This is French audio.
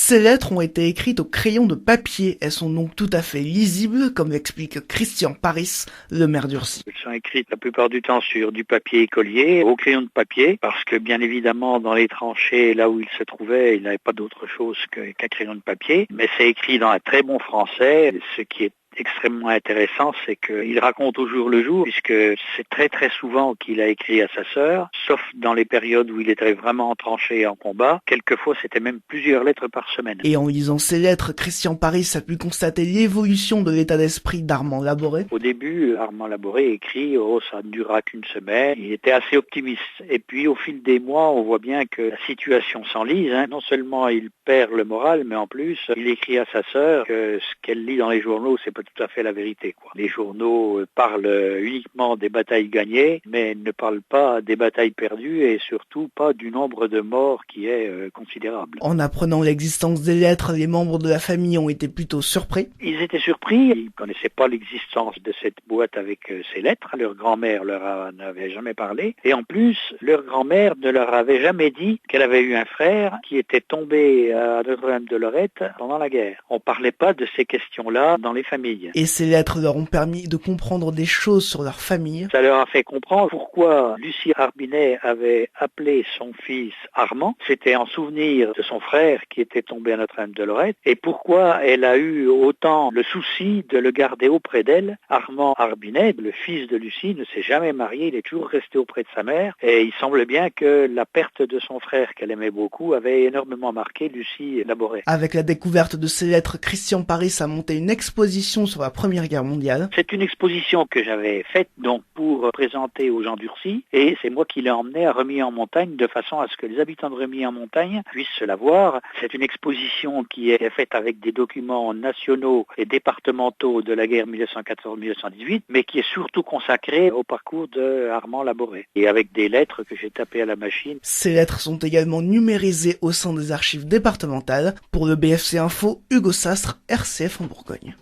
Ces lettres ont été écrites au crayon de papier. Elles sont donc tout à fait lisibles, comme l'explique Christian Paris, le maire d'Urcy. Elles sont écrites la plupart du temps sur du papier écolier, au crayon de papier, parce que bien évidemment dans les tranchées, là où il se trouvait, il n'avait pas d'autre chose qu'un crayon de papier. Mais c'est écrit dans un très bon français, ce qui est extrêmement intéressant, c'est qu'il raconte au jour le jour, puisque c'est très très souvent qu'il a écrit à sa sœur, sauf dans les périodes où il était vraiment en tranchée et en combat. Quelquefois, c'était même plusieurs lettres par semaine. Et en lisant ces lettres, Christian Paris a pu constater l'évolution de l'état d'esprit d'Armand Laboré. Au début, Armand Laboré écrit « Oh, ça ne durera qu'une semaine ». Il était assez optimiste. Et puis, au fil des mois, on voit bien que la situation s'enlise. Non seulement il perd le moral, mais en plus, il écrit à sa sœur que ce qu'elle lit dans les journaux, c'est pas tout à fait la vérité, quoi. Les journaux parlent uniquement des batailles gagnées, mais ne parlent pas des batailles perdues et surtout pas du nombre de morts qui est considérable. En apprenant l'existence des lettres, les membres de la famille ont été plutôt surpris. Ils étaient surpris, ils ne connaissaient pas l'existence de cette boîte avec ces lettres. Leur grand-mère leur en avait jamais parlé. Et en plus, leur grand-mère ne leur avait jamais dit qu'elle avait eu un frère qui était tombé à Notre-Dame-de-Lorette pendant la guerre. On ne parlait pas de ces questions-là dans les familles. Et ces lettres leur ont permis de comprendre des choses sur leur famille. Ça leur a fait comprendre pourquoi Lucie Arbinet avait appelé son fils Armand. C'était en souvenir de son frère qui était tombé à Notre-Dame-de-Lorette. Et pourquoi elle a eu autant le souci de le garder auprès d'elle. Armand Arbinet, le fils de Lucie, ne s'est jamais marié. Il est toujours resté auprès de sa mère. Et il semble bien que la perte de son frère, qu'elle aimait beaucoup, avait énormément marqué Lucie Laboré. Avec la découverte de ces lettres, Christian Paris a monté une exposition sur la Première Guerre mondiale. C'est une exposition que j'avais faite donc pour présenter aux gens d'Urcy et c'est moi qui l'ai emmenée à Remilly-en-Montagne de façon à ce que les habitants de Remilly-en-Montagne puissent la voir. C'est une exposition qui est faite avec des documents nationaux et départementaux de la guerre 1914-1918 mais qui est surtout consacrée au parcours de Armand Laboré et avec des lettres que j'ai tapées à la machine. Ces lettres sont également numérisées au sein des archives départementales. Pour le BFC Info, Hugo Sastre, RCF en Bourgogne.